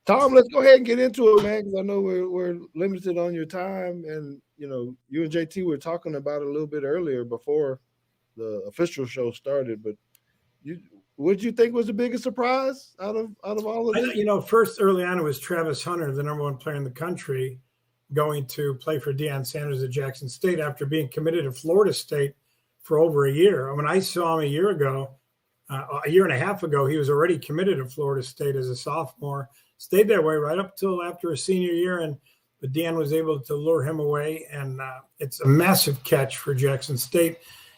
Tom, let's go ahead and get into it, man, because I know we're limited on your time. And, you and JT were talking about it a little bit earlier before the official show started. But what did you think was the biggest surprise out of all of this? First early on, it was Travis Hunter, the number one player in the country, going to play for Dion Sanders at Jackson State after being committed to Florida State for over a year. When I saw him a year and a half ago, he was already committed to Florida State as a sophomore. Stayed that way right up till after his senior year, but Dion was able to lure him away, and it's a massive catch for Jackson State.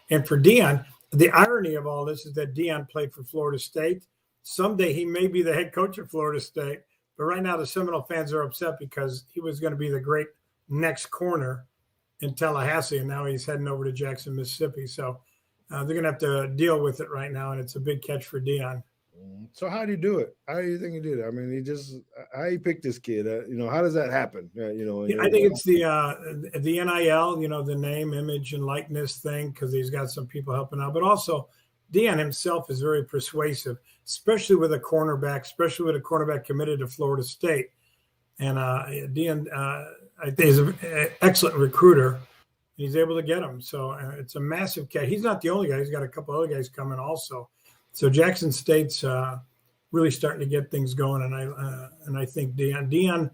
And for Dion, the irony of all this is that Dion played for Florida State. Someday he may be the head coach of Florida State, but right now the Seminole fans are upset because he was going to be the great next corner in Tallahassee, and now he's heading over to Jackson, Mississippi. So they're going to have to deal with it right now, and it's a big catch for Dion. So how do you do it? How do you think he did it? I mean, how he picked this kid? How does that happen? I think it's the NIL, the name, image, and likeness thing, because he's got some people helping out. But also, Dion himself is very persuasive, especially with a cornerback committed to Florida State. And Dion, I think, is an excellent recruiter. He's able to get him. So it's a massive catch. He's not the only guy. He's got a couple other guys coming also. So Jackson State's really starting to get things going, and I think Dion,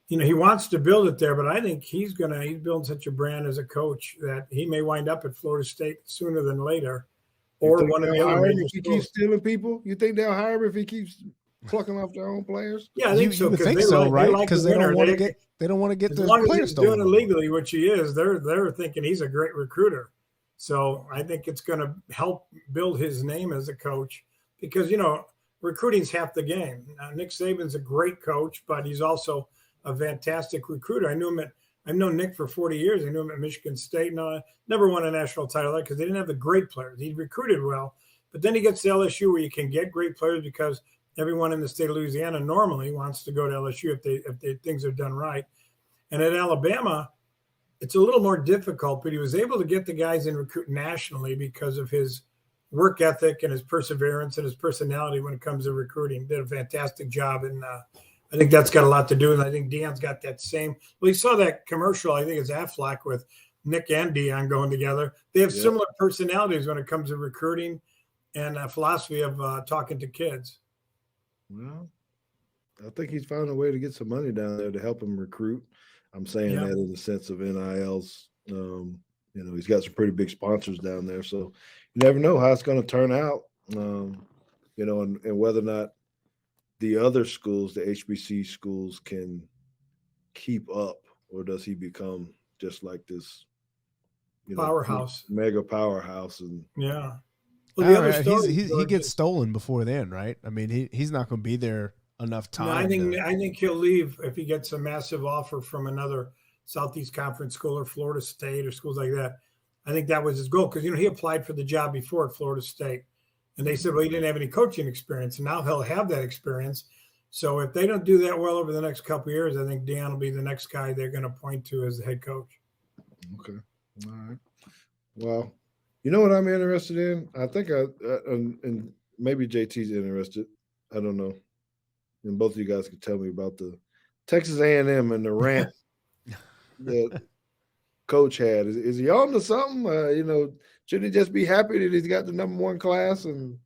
he wants to build it there, but I think he's building such a brand as a coach that he may wind up at Florida State sooner than later, or one of the other. If he keeps stealing people, you think they'll hire him if he keeps plucking off their own players? Yeah, I think so. You would think so, right? Because they don't want to get the players stolen. Doing illegally, which he is, they're thinking he's a great recruiter. So I think it's going to help build his name as a coach because, recruiting's half the game. Nick Saban's a great coach, but he's also a fantastic recruiter. I've known Nick for 40 years. I knew him at Michigan State. No, never won a national title because they didn't have the great players. He recruited well, but then he gets to LSU where you can get great players because everyone in the state of Louisiana normally wants to go to LSU if things are done right. And at Alabama, it's a little more difficult, but he was able to get the guys in recruit nationally because of his work ethic and his perseverance and his personality when it comes to recruiting. Did a fantastic job, and I think that's got a lot to do. And I think Dion's got that same. Well, you saw that commercial. I think it's Aflac with Nick and Dion going together. They have similar personalities when it comes to recruiting and a philosophy of talking to kids. Well, I think he's found a way to get some money down there to help him recruit. I'm saying that in the sense of NILs. He's got some pretty big sponsors down there, so you never know how it's going to turn out. And whether or not the other schools, the HBC schools, can keep up, or does he become just like this powerhouse, mega powerhouse? And well, he gets stolen before then, right? I mean, he's not going to be there enough time. No, I think he'll leave if he gets a massive offer from another Southeast Conference school or Florida State or schools like that. I think that was his goal because he applied for the job before at Florida State, and they said, well, he didn't have any coaching experience, and now he'll have that experience. So if they don't do that well over the next couple of years, I think Dion will be the next guy they're going to point to as the head coach. Okay, all right. Well, you know what I'm interested in? I think and maybe JT's interested. I don't know. And both of you guys could tell me about the Texas A&M and the rant that coach had. Is he on to something? Shouldn't he just be happy that he's got the number one class? And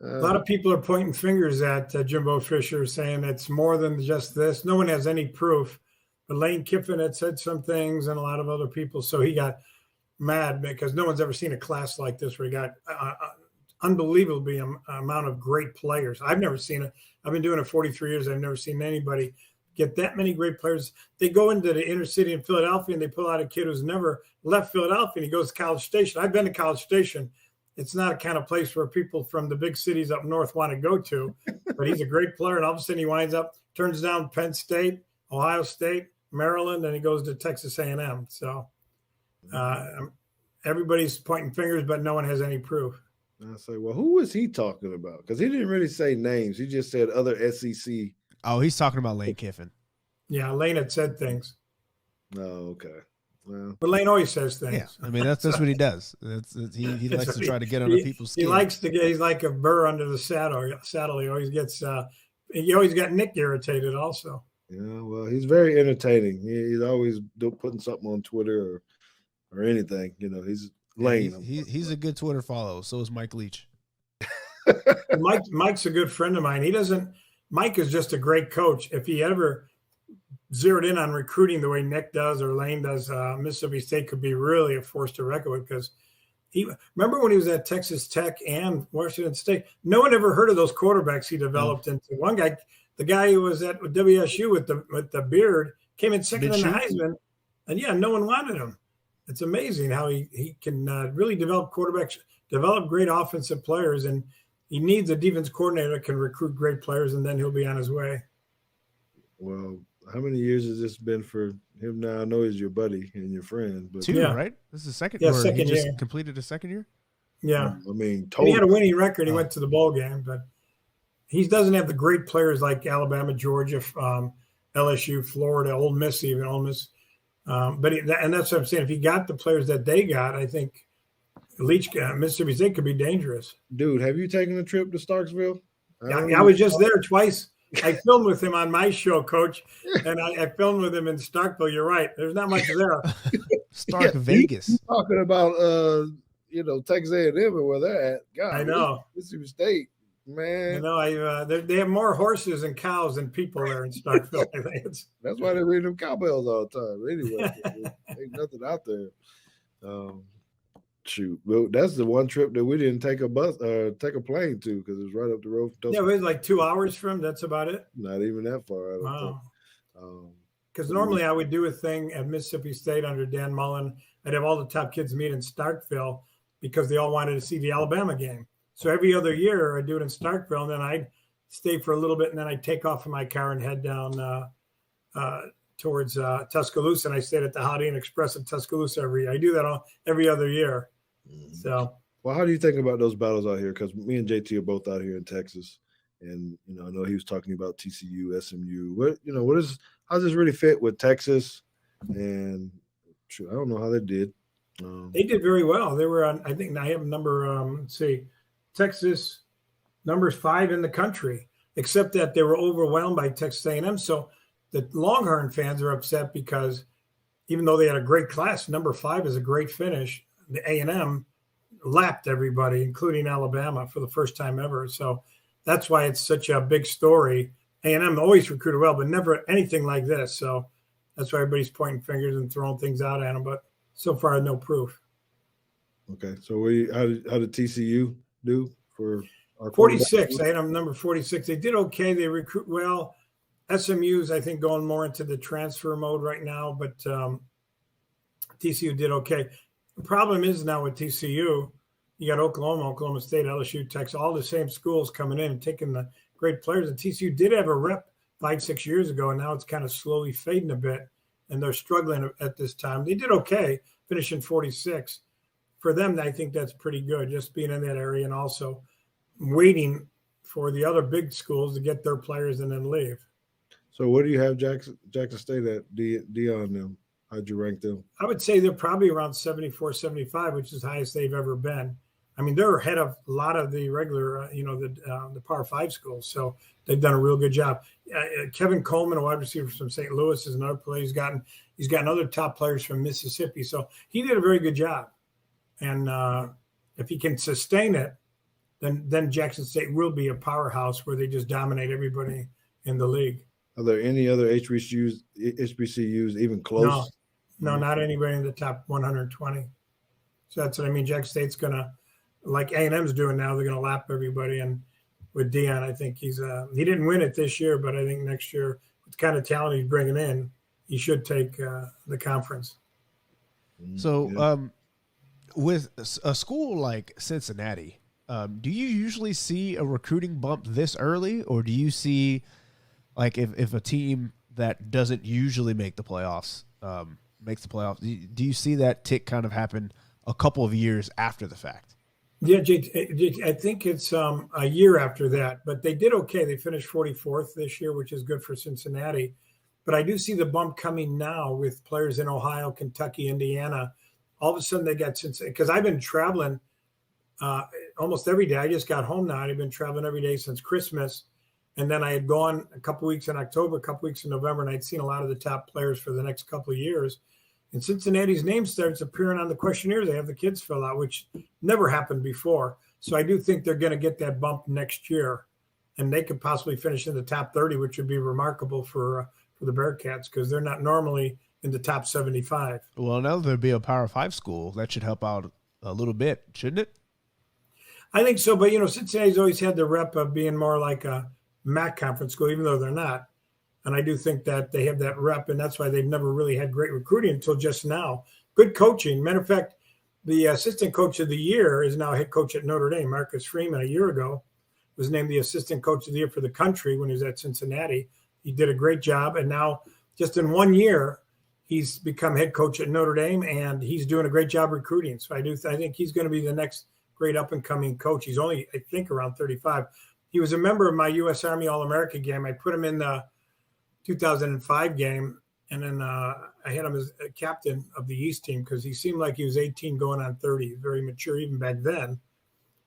a lot of people are pointing fingers at Jimbo Fisher, saying it's more than just this. No one has any proof. But Lane Kiffin had said some things and a lot of other people. So he got mad because no one's ever seen a class like this where he got unbelievably amount of great players. I've never seen it. I've been doing it 43 years. I've never seen anybody get that many great players. They go into the inner city in Philadelphia and they pull out a kid who's never left Philadelphia and he goes to College Station. I've been to College Station. It's not a kind of place where people from the big cities up north want to go to, but he's a great player. And all of a sudden he winds up, turns down Penn State, Ohio State, Maryland, and he goes to Texas A&M. So everybody's pointing fingers, but no one has any proof. I say, well, who was he talking about? Because he didn't really say names. He just said other SEC. Oh, he's talking about Lane Kiffin. Yeah, Lane had said things. Oh, okay. Well, but Lane always says things. Yeah, I mean that's what he does. He likes to try to get under people's skin. He likes to get. He's like a burr under the saddle. He always gets You always got Nick irritated also. Yeah, well, he's very entertaining. He's always putting something on Twitter or anything. He's laying. He's a good Twitter follow. So is Mike Leach. Mike's a good friend of mine. Mike is just a great coach. If he ever zeroed in on recruiting the way Nick does or Lane does, Mississippi State could be really a force to reckon with, because remember when he was at Texas Tech and Washington State, no one ever heard of those quarterbacks he developed into. One guy, the guy who was at WSU with the beard, came in second in the Heisman, and no one wanted him. It's amazing how he can really develop quarterbacks, develop great offensive players, and he needs a defense coordinator that can recruit great players, and then he'll be on his way. Well, how many years has this been for him now? I know he's your buddy and your friend, but 2, right? This is the second. Yeah, second year. Just completed a second year. Yeah, I mean, totally. He had a winning record. He went to the bowl game, but he doesn't have the great players like Alabama, Georgia, LSU, Florida, Ole Miss, even Ole Miss. And that's what I'm saying. If he got the players that they got, I think Mississippi State could be dangerous. Dude, have you taken a trip to Starksville? I was just there twice. I filmed with him on my show, Coach, and I filmed with him in Starkville. You're right. There's not much there. Vegas. He's talking about Texas A&M and where they're at. God, I know. Mississippi State, man. I know. They have more horses and cows than people there in Starkville. I think that's why they read them cowbells all the time. Anyway, ain't nothing out there. Shoot, well, that's the one trip that we didn't take a plane to, because it was right up the road. Yeah, it was like 2 hours from. That's about it. Not even that far. I don't think. Because normally I would do a thing at Mississippi State under Dan Mullen. I'd have all the top kids meet in Starkville because they all wanted to see the Alabama game. So every other year I'd do it in Starkville, and then I'd stay for a little bit, and then I'd take off in my car and head down towards Tuscaloosa, and I stayed at the Holiday Inn Express in Tuscaloosa every year. I do that every other year. So, well, how do you think about those battles out here? Because me and JT are both out here in Texas, and I know he was talking about TCU, SMU. How does this really fit with Texas? And I don't know how they did. They did very well. They were on. I think I have number. Texas numbers 5 in the country, except that they were overwhelmed by Texas A&M. So the Longhorn fans are upset because even though they had a great class, number 5 is a great finish. The A&M lapped everybody, including Alabama, for the first time ever. So that's why it's such a big story. A&M always recruited well, but never anything like this. So that's why everybody's pointing fingers and throwing things out at them. But so far, no proof. Okay. So how did TCU do for our 46? A&M number 46. They did okay. They recruit well. SMU's, I think, going more into the transfer mode right now, but TCU did okay. The problem is now with TCU, you got Oklahoma State, LSU, Texas, all the same schools coming in and taking the great players. And TCU did have a rep 5-6 years ago, and now it's kind of slowly fading a bit, and they're struggling at this time. They did okay, finishing 46. For them, I think that's pretty good, just being in that area and also waiting for the other big schools to get their players and then leave. So what do you have Jackson State at, Dion, them? How'd you rank them? I would say they're probably around 74, 75, which is the highest they've ever been. I mean, they're ahead of a lot of the regular, the Power 5 schools. So they've done a real good job. Kevin Coleman, a wide receiver from St. Louis, is another player. He's gotten other top players from Mississippi. So he did a very good job. And if he can sustain it, then Jackson State will be a powerhouse where they just dominate everybody in the league. Are there any other HBCUs even close? No, not anybody in the top 120. So that's what I mean. Jackson State's going to, like A&M's doing now, they're going to lap everybody. And with Dion, I think he didn't win it this year, but I think next year, with the kind of talent he's bringing in, he should take the conference. So with a school like Cincinnati, do you usually see a recruiting bump this early, or do you see, like, if a team that doesn't usually make the playoffs makes the playoffs, do you see that tick kind of happen a couple of years after the fact? Yeah, I think it's a year after that, but they did okay. They finished 44th this year, which is good for Cincinnati. But I do see the bump coming now with players in Ohio, Kentucky, Indiana. All of a sudden they got Cincinnati, because I've been traveling almost every day. I just got home now. I've been traveling every day since Christmas. And then I had gone a couple weeks in October, a couple weeks in November, and I'd seen a lot of the top players for the next couple of years. And Cincinnati's name starts appearing on the questionnaires they have the kids fill out, which never happened before. So I do think they're going to get that bump next year, and they could possibly finish in the top 30, which would be remarkable for the Bearcats because they're not normally in the top 75. Well, now there'd be a Power 5 school. That should help out a little bit, shouldn't it? I think so, but Cincinnati's always had the rep of being more like a MAC conference school, even though they're not. And I do think that they have that rep, and that's why they've never really had great recruiting until just now. Good coaching. Matter of fact, the assistant coach of the year is now head coach at Notre Dame. Marcus Freeman, a year ago, was named the assistant coach of the year for the country when he was at Cincinnati. He did a great job, and now just in 1 year, he's become head coach at Notre Dame, and he's doing a great job recruiting. So I think he's going to be the next great up-and-coming coach. He's only, I think, around 35. He was a member of my U.S. Army All-America game. I put him in the 2005 game, and then I had him as a captain of the East team because he seemed like he was 18 going on 30, very mature even back then.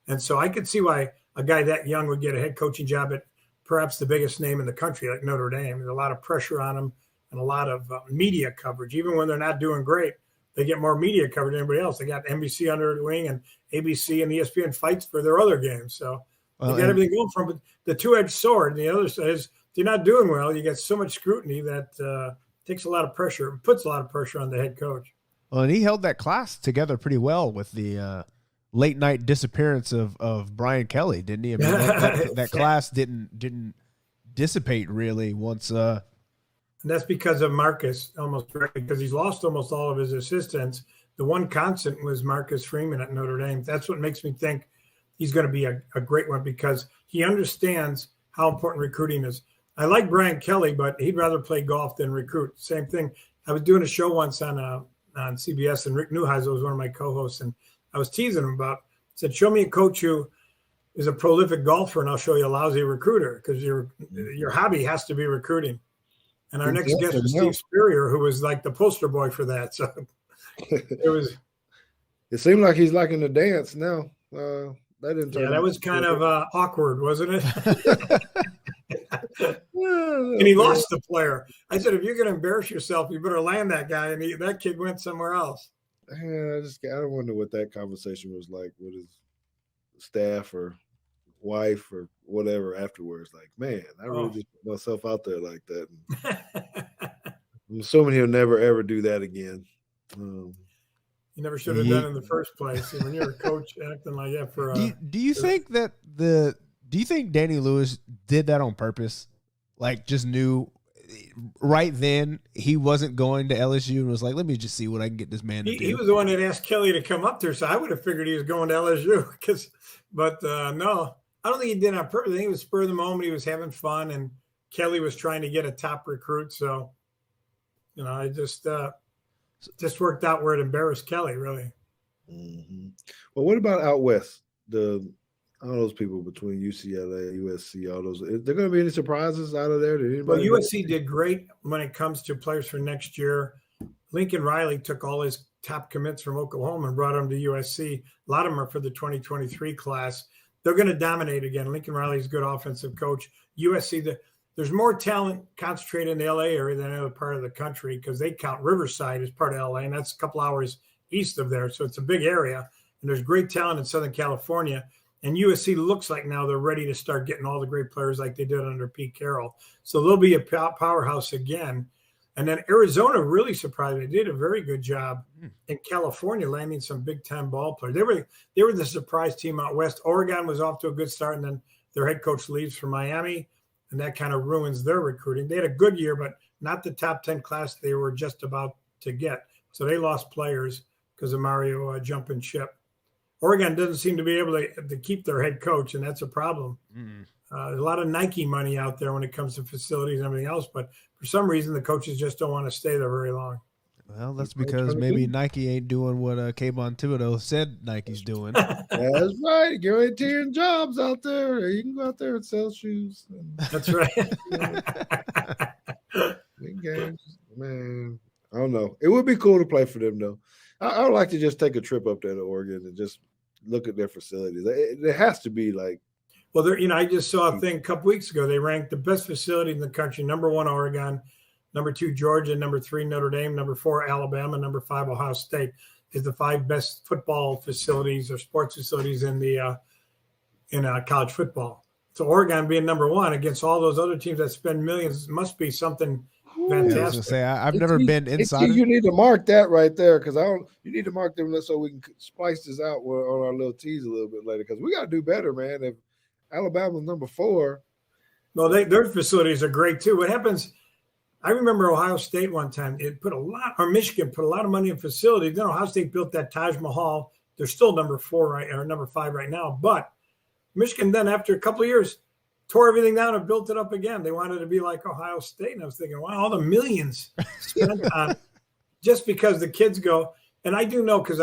And so I could see why a guy that young would get a head coaching job at perhaps the biggest name in the country like Notre Dame. There's a lot of pressure on him and a lot of media coverage. Even when they're not doing great, they get more media coverage than anybody else. They got NBC under their wing, and ABC and ESPN fights for their other games. So they got everything going for them. But the two-edged sword, and the other side is, if you're not doing well, you get so much scrutiny that takes a lot of pressure, puts a lot of pressure on the head coach. Well, and he held that class together pretty well with the late night disappearance of Brian Kelly, didn't he? I mean, that class didn't dissipate really once. And that's because of Marcus, almost because he's lost almost all of his assistants. The one constant was Marcus Freeman at Notre Dame. That's what makes me think he's going to be a great one because he understands how important recruiting is. I like Brian Kelly, but he'd rather play golf than recruit. Same thing. I was doing a show once on CBS, and Rick Neuheisel was one of my co-hosts, and I was teasing him about. I said, "Show me a coach who is a prolific golfer, and I'll show you a lousy recruiter because your hobby has to be recruiting." And our next guest was Steve Spurrier, who was like the poster boy for that. So it was. It seemed like he's liking the dance now. That didn't turn. Yeah, that was kind of awkward, wasn't it? And he lost the player. I said, if you're going to embarrass yourself, you better land that guy. And that kid went somewhere else. Yeah, I wonder what that conversation was like with his staff or wife or whatever afterwards. Like, man, I really just put myself out there like that. I'm assuming he'll never ever do that again. You never should have done in the first place. When you're a coach acting like that for. Do you think that Do you think Danny Lewis did that on purpose? Like, just knew right then he wasn't going to LSU and was like, let me just see what I can get this man to do. He was the one that asked Kelly to come up there, so I would have figured he was going to LSU. But no, I don't think he did it on purpose. I think it was spur of the moment. He was having fun, and Kelly was trying to get a top recruit. So, it just worked out where it embarrassed Kelly, really. Mm-hmm. Well, what about out west? All those people between UCLA, USC, all those. Are there going to be any surprises out of there? Well, USC did great when it comes to players for next year. Lincoln Riley took all his top commits from Oklahoma and brought them to USC. A lot of them are for the 2023 class. They're going to dominate again. Lincoln Riley's a good offensive coach. USC, there's more talent concentrated in the LA area than any other part of the country because they count Riverside as part of LA, and that's a couple hours east of there. So it's a big area, and there's great talent in Southern California. And USC looks like now they're ready to start getting all the great players like they did under Pete Carroll. So they'll be a powerhouse again. And then Arizona really surprised me. They did a very good job in California landing some big-time ball players. They were the surprise team out west. Oregon was off to a good start, and then their head coach leaves for Miami, and that kind of ruins their recruiting. They had a good year, but not the top 10 class they were just about to get. So they lost players because of Mario jumping ship. Oregon doesn't seem to be able to keep their head coach, and that's a problem. There's a lot of Nike money out there when it comes to facilities and everything else, but for some reason the coaches just don't want to stay there very long. Well, that's because maybe Nike ain't doing what Kayvon Thibodeau said Nike's doing. That's right. Guaranteeing jobs out there. You can go out there and sell shoes. That's right. Big games, man. I don't know. It would be cool to play for them, though. I would like to just take a trip up there to Oregon and just look at their facilities. It has to be like. Well, I just saw a thing a couple weeks ago. They ranked the best facility in the country: number 1, Oregon; number 2, Georgia; number 3, Notre Dame; number 4, Alabama; number 5, Ohio State. Is the 5 best football facilities or sports facilities in the college football. So Oregon being number 1 against all those other teams that spend millions must be something fantastic. I was gonna say, I've never been inside. You need to mark that right there, because you need to mark them so we can splice this out on our little tease a little bit later, because we got to do better, man. If Alabama's number 4. No, their facilities are great too. What happens? I remember Ohio State one time. Michigan put a lot of money in facilities. Then Ohio State built that Taj Mahal. They're still number 4 or number 5 right now. But Michigan then, after a couple of years, tore everything down and built it up again. They wanted to be like Ohio State. And I was thinking, wow, all the millions spent on just because the kids go. And I do know, because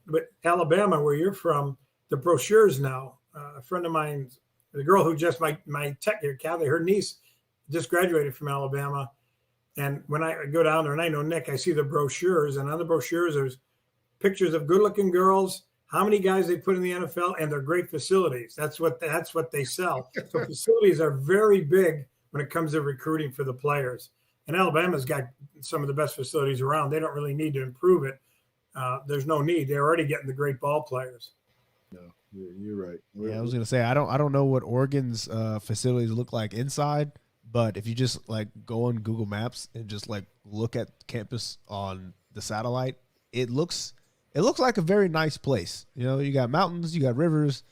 but Alabama, where you're from, the brochures now. A friend of mine, the girl who just my tech here, Kathy, her niece just graduated from Alabama. And when I go down there, and I know Nick, I see the brochures, and on the brochures there's pictures of good-looking girls, how many guys they put in the NFL, and they're great facilities. That's what they sell. So facilities are very big when it comes to recruiting for the players. And Alabama's got some of the best facilities around. They don't really need to improve it. There's no need. They're already getting the great ball players. No, you're right. Yeah, I was gonna say, I don't know what Oregon's facilities look like inside. But if you just like go on Google Maps and just like look at campus on the satellite, it looks like a very nice place. You got mountains, you got rivers,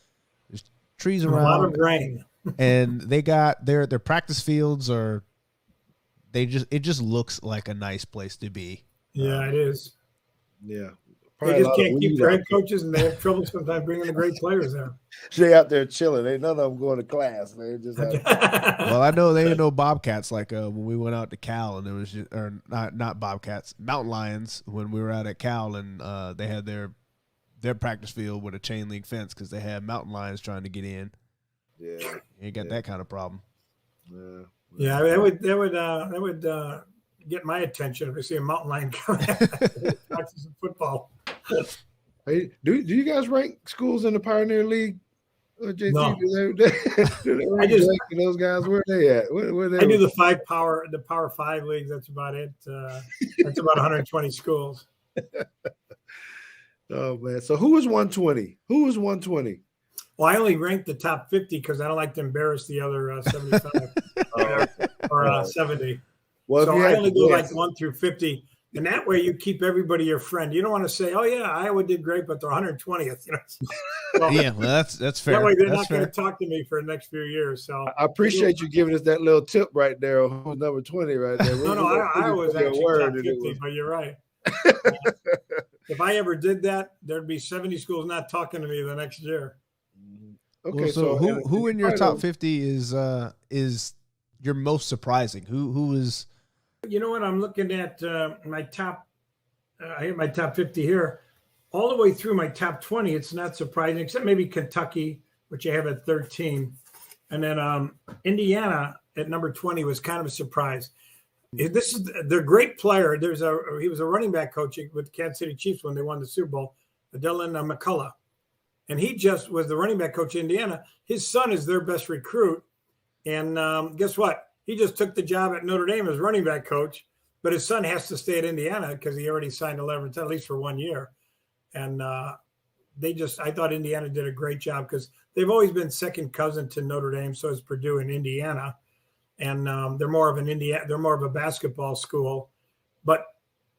there's trees around, a lot of rain, and they got their practice fields it just looks like a nice place to be. Yeah, it is. Yeah. They just can't keep their head coaches, and they have trouble sometimes bringing the great players there. They out there chilling. Ain't none of them going to class. They just well, I know they ain't no Bobcats like when we went out to Cal, and there was not Bobcats, Mountain Lions when we were out at Cal, and they had their practice field with a chain link fence because they had Mountain Lions trying to get in. Yeah, you ain't got that kind of problem. Yeah, that would get my attention if I see a mountain lion coming practice football. Hey, do you guys rank schools in the Pioneer League? JT, no. Do they rank those guys? Where are they at? Where they I do the Power 5 leagues. That's about it. That's about 120 schools. Oh man! So who was 120? Who was 120? Well, I only ranked the top 50 because I don't like to embarrass the other 75 or 70. Well, so I only do like 1 through 50, and that way you keep everybody your friend. You don't want to say, "Oh yeah, Iowa did great, but they're 120th." Well, yeah, well that's fair. That way they're not going to talk to me for the next few years. So I appreciate you giving us that little tip right there on who's number 20 right there. No, I was actually top 50, but you're right. If I ever did that, there'd be 70 schools not talking to me the next year. Okay, well, so who in your top 50 is your most surprising? Who is? You know what? I'm looking at my top. I have my top 50 here, all the way through my top 20. It's not surprising, except maybe Kentucky, which I have at 13, and then Indiana at number 20 was kind of a surprise. This is their great player. He was a running back coach with Kansas City Chiefs when they won the Super Bowl, Dylan McCullough, and he just was the running back coach in Indiana. His son is their best recruit, and guess what? He just took the job at Notre Dame as running back coach, but his son has to stay at Indiana because he already signed a letter at least for 1 year. And I thought Indiana did a great job because they've always been second cousin to Notre Dame, so is Purdue and Indiana. And they're more of a basketball school, but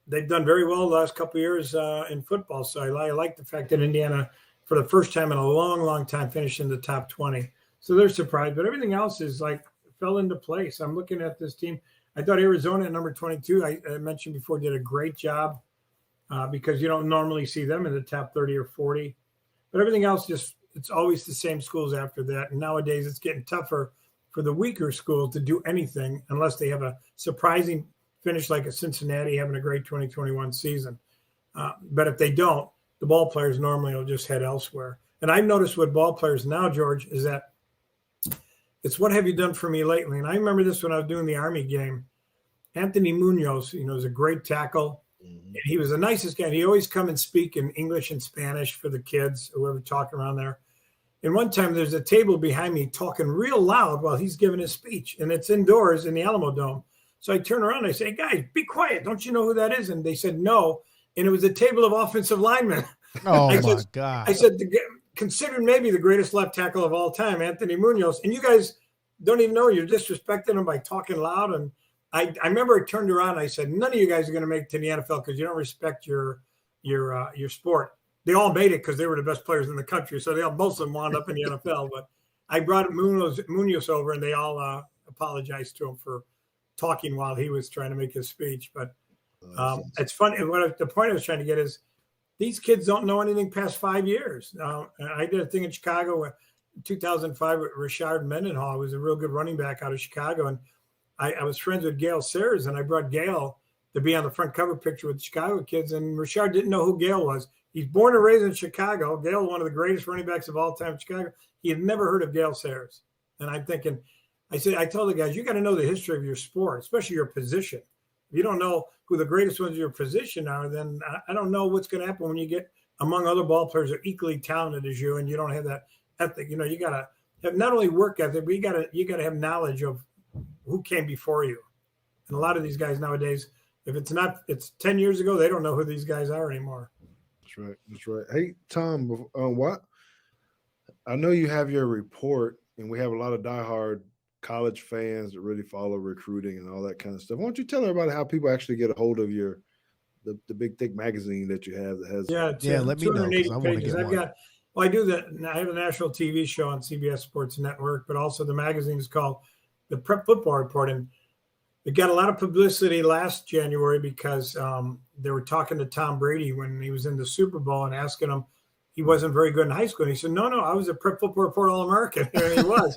they've done very well the last couple of years in football. So I like the fact that Indiana, for the first time in a long, long time, finished in the top 20. So they're surprised, but everything else is fell into place. I'm looking at this team. I thought Arizona at number 22, I mentioned before, did a great job because you don't normally see them in the top 30 or 40. But everything else it's always the same schools after that. And nowadays it's getting tougher for the weaker schools to do anything unless they have a surprising finish like a Cincinnati having a great 2021 season. But if they don't, the ball players normally will just head elsewhere. And I've noticed with ball players now, George, is that it's what have you done for me lately? And I remember this when I was doing the Army game. Anthony Munoz, was a great tackle. Mm-hmm. And he was the nicest guy. He always come and speak in English and Spanish for the kids, whoever talking around there. And one time there's a table behind me talking real loud while he's giving his speech, and it's indoors in the Alamo Dome. So I turn around and I say, hey, guys, be quiet. Don't you know who that is? And they said, no. And it was a table of offensive linemen. Oh, my God. I said, considered maybe the greatest left tackle of all time, Anthony Munoz. And you guys don't even know you're disrespecting him by talking loud. And I remember I turned around and I said, none of you guys are going to make it to the NFL because you don't respect your sport. They all made it because they were the best players in the country. So most of them wound up in the NFL. But I brought Munoz over, and they all apologized to him for talking while he was trying to make his speech. But it's funny. The point I was trying to get is these kids don't know anything past 5 years. I did a thing in Chicago in 2005 with Rashard Mendenhall, who was a real good running back out of Chicago. And I was friends with Gail Sayers, and I brought Gail to be on the front cover picture with the Chicago kids. And Rashard didn't know who Gail was. He's born and raised in Chicago. Gail, one of the greatest running backs of all time in Chicago. He had never heard of Gail Sayers. And I'm thinking, I told the guys, you got to know the history of your sport, especially your position. If you don't know who the greatest ones in your position are, then I don't know what's going to happen when you get among other ball players that are equally talented as you, and you don't have that ethic. You got to have not only work ethic, but you got to have knowledge of who came before you. And a lot of these guys nowadays, if it's 10 years ago, they don't know who these guys are anymore. That's right. Hey, Tom, what? I know you have your report, and we have a lot of diehard college fans that really follow recruiting and all that kind of stuff. Why don't you tell everybody how people actually get a hold of the big thick magazine that you have that has? Yeah. Let me know. I want to get one. I do that. I have a national TV show on CBS Sports Network, but also the magazine is called the Prep Football Report, and it got a lot of publicity last January because they were talking to Tom Brady when he was in the Super Bowl and asking him. He wasn't very good in high school. And he said, no, I was a Prep Football Report All-American. There he was.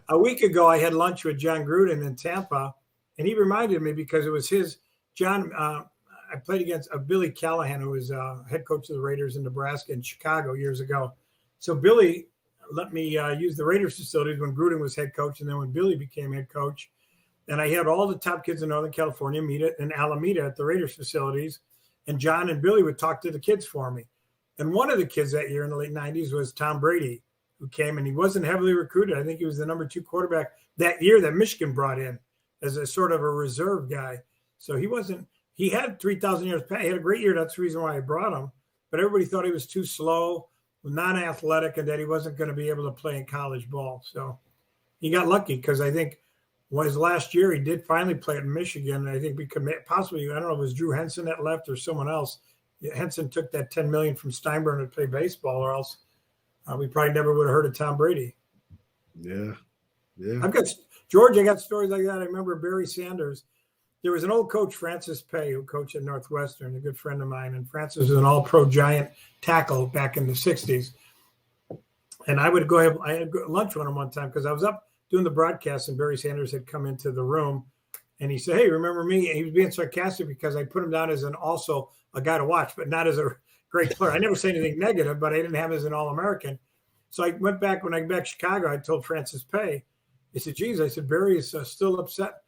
A week ago, I had lunch with John Gruden in Tampa, and he reminded me because it was I played against Billy Callahan, who was head coach of the Raiders in Nebraska and Chicago years ago. So Billy let me use the Raiders facilities when Gruden was head coach, and then when Billy became head coach. And I had all the top kids in Northern California meet in Alameda at the Raiders facilities, and John and Billy would talk to the kids for me. And one of the kids that year in the late 90s was Tom Brady, who came, and he wasn't heavily recruited. I think he was the number 2 quarterback that year that Michigan brought in as a sort of a reserve guy. So he had 3,000 yards. He had a great year. That's the reason why I brought him. But everybody thought he was too slow, non-athletic, and that he wasn't going to be able to play in college ball. So he got lucky because I think his last year he did finally play at Michigan. I think possibly, I don't know if it was Drew Henson that left or someone else. Henson took that $10 million from Steinbrenner to play baseball, or else we probably never would have heard of Tom Brady. Yeah. I got stories like that. I remember Barry Sanders. There was an old coach, Francis Pay, who coached at Northwestern, a good friend of mine. And Francis was an all-pro giant tackle back in the 60s. And I had lunch with him one time because I was up doing the broadcast, and Barry Sanders had come into the room. And he said, hey, remember me? And he was being sarcastic because I put him down as also a guy to watch, but not as a great player. I never say anything negative, but I didn't have him as an All-American. So I went back, when I got back to Chicago, I told Francis Pay, he said, geez, I said, Barry is still upset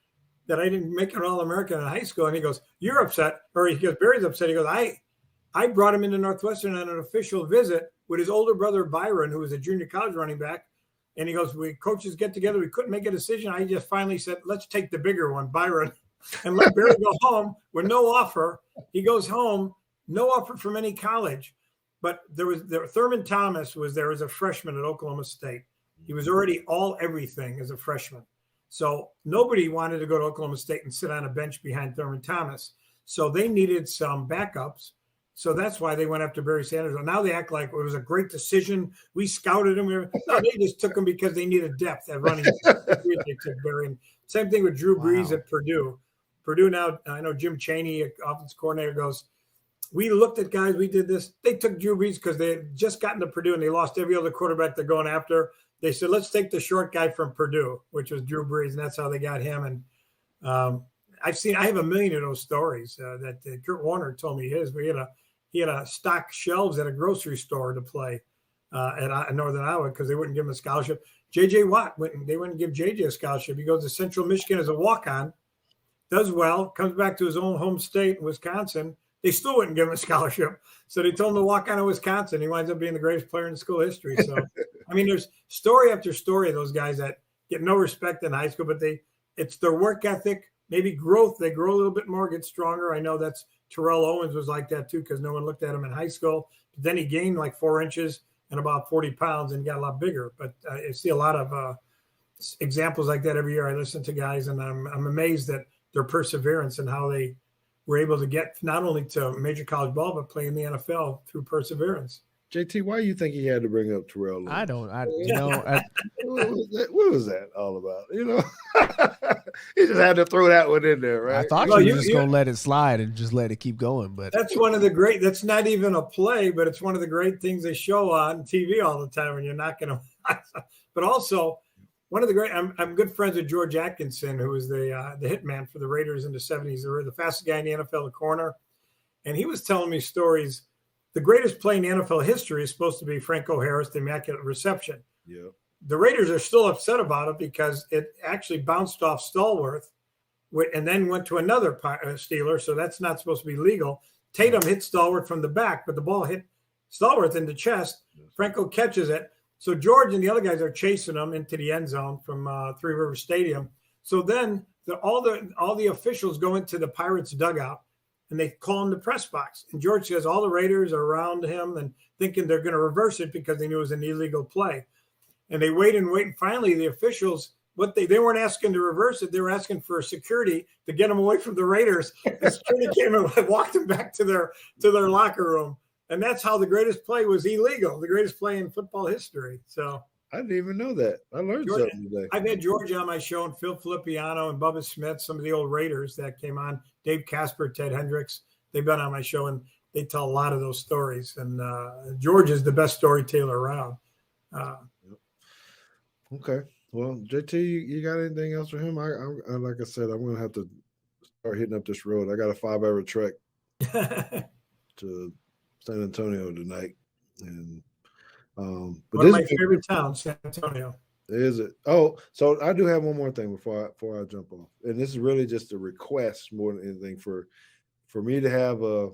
that I didn't make an All-American in high school. And he goes, you're upset. Or he goes, Barry's upset. He goes, I brought him into Northwestern on an official visit with his older brother, Byron, who was a junior college running back. And he goes, we coaches get together. We couldn't make a decision. I just finally said, let's take the bigger one, Byron, and let Barry go home with no offer. He goes home, no offer from any college. But Thurman Thomas was there as a freshman at Oklahoma State. He was already all everything as a freshman. So nobody wanted to go to Oklahoma State and sit on a bench behind Thurman Thomas. So they needed some backups. So that's why they went after Barry Sanders. Now they act like it was a great decision. We scouted him. No, they just took him because they needed depth at running. They took Barry. And same thing with Drew Brees at Purdue. Purdue now, I know Jim Chaney, offense coordinator, goes, we looked at guys, we did this. They took Drew Brees because they had just gotten to Purdue and they lost every other quarterback they're going after. They said, let's take the short guy from Purdue, which was Drew Brees, and that's how they got him. And I have a million of those stories that Kurt Warner told me his. He had a stock shelves at a grocery store to play at Northern Iowa because they wouldn't give him a scholarship. J.J. Watt, they wouldn't give J.J. a scholarship. He goes to Central Michigan as a walk-on, does well, comes back to his own home state, Wisconsin. They still wouldn't give him a scholarship. So they told him to walk on to Wisconsin. He winds up being the greatest player in school history. So I mean, there's story after story of those guys that get no respect in high school, but it's their work ethic, maybe growth. They grow a little bit more, get stronger. I know that's Terrell Owens was like that too, because no one looked at him in high school. But then he gained like 4 inches and about 40 pounds and got a lot bigger. But I see a lot of examples like that every year. I listen to guys, and I'm amazed at their perseverance and how they were able to get not only to major college ball, but play in the NFL through perseverance. JT, why do you think he had to bring up Terrell Owens? I don't. What was that all about? He just had to throw that one in there, right? I thought you were just going to let it slide and just let it keep going. But that's one of the great, that's not even a play, but it's one of the great things they show on TV all the time, and you're not going to. But also, one of the great, I'm good friends with George Atkinson, who was the hitman for the Raiders in the 70s. They were the fastest guy in the NFL, the corner. And he was telling me stories. The greatest play in NFL history is supposed to be Franco Harris, the immaculate reception. Yeah. The Raiders are still upset about it because it actually bounced off Stallworth and then went to another Steeler, so that's not supposed to be legal. Tatum hit Stallworth from the back, but the ball hit Stallworth in the chest. Franco catches it. So George and the other guys are chasing him into the end zone from Three River Stadium. So then all the officials go into the Pirates dugout, and they call him the press box. And George says all the Raiders are around him and thinking they're going to reverse it because they knew it was an illegal play. And they wait and wait. And finally, the officials, they weren't asking to reverse it. They were asking for security to get them away from the Raiders. And security came and walked them back to their locker room. And that's how the greatest play was illegal, the greatest play in football history. So I didn't even know that. I learned something today. I've had George on my show, and Phil Filippiano and Bubba Smith, some of the old Raiders that came on, Dave Casper, Ted Hendricks. They've been on my show, and they tell a lot of those stories. And George is the best storyteller around. Okay. Well, JT, you got anything else for him? I like I said, I'm going to have to start hitting up this road. I got a 5-hour trek to San Antonio tonight. And but one of my favorite towns, San Antonio. Is it? Oh, so I do have one more thing before I jump off. And this is really just a request more than anything for me to have a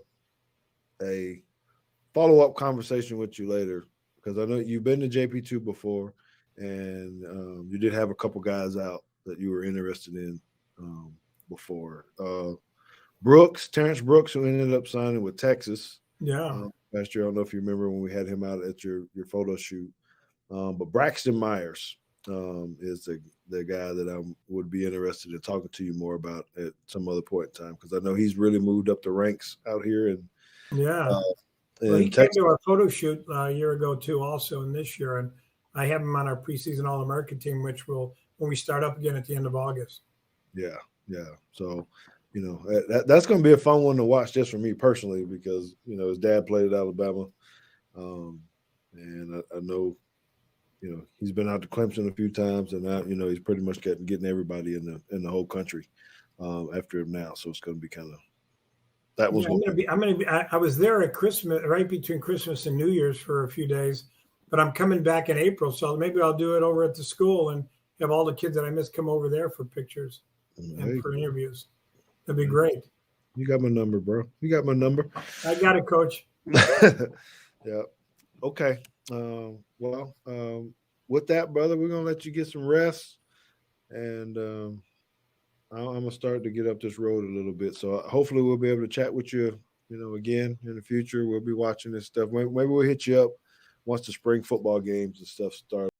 follow-up conversation with you later, because I know you've been to JP2 before, and you did have a couple guys out that you were interested in before. Terrence Brooks, who ended up signing with Texas. Yeah. Last year, I don't know if you remember when we had him out at your photo shoot. But Braxton Myers is the guy that I would be interested in talking to you more about at some other point in time, because I know he's really moved up the ranks out here. And well, he came to our photo shoot a year ago too, also, and this year, and I have him on our preseason All-American team, which will when we start up again at the end of August. Yeah. So, that's going to be a fun one to watch just for me personally, because his dad played at Alabama, and I know. He's been out to Clemson a few times, and now, he's pretty much getting everybody in the whole country after him now. So it's going to be kind of that was. I was there at Christmas, right between Christmas and New Year's for a few days, but I'm coming back in April, so maybe I'll do it over at the school and have all the kids that I missed come over there for pictures and for interviews. That'd be great. You got my number, bro. You got my number. I got it, Coach. Yeah. Okay. With that, brother, we're gonna let you get some rest, and I'm gonna start to get up this road a little bit. So hopefully we'll be able to chat with you, again in the future. We'll be watching this stuff. Maybe we'll hit you up once the spring football games and stuff start.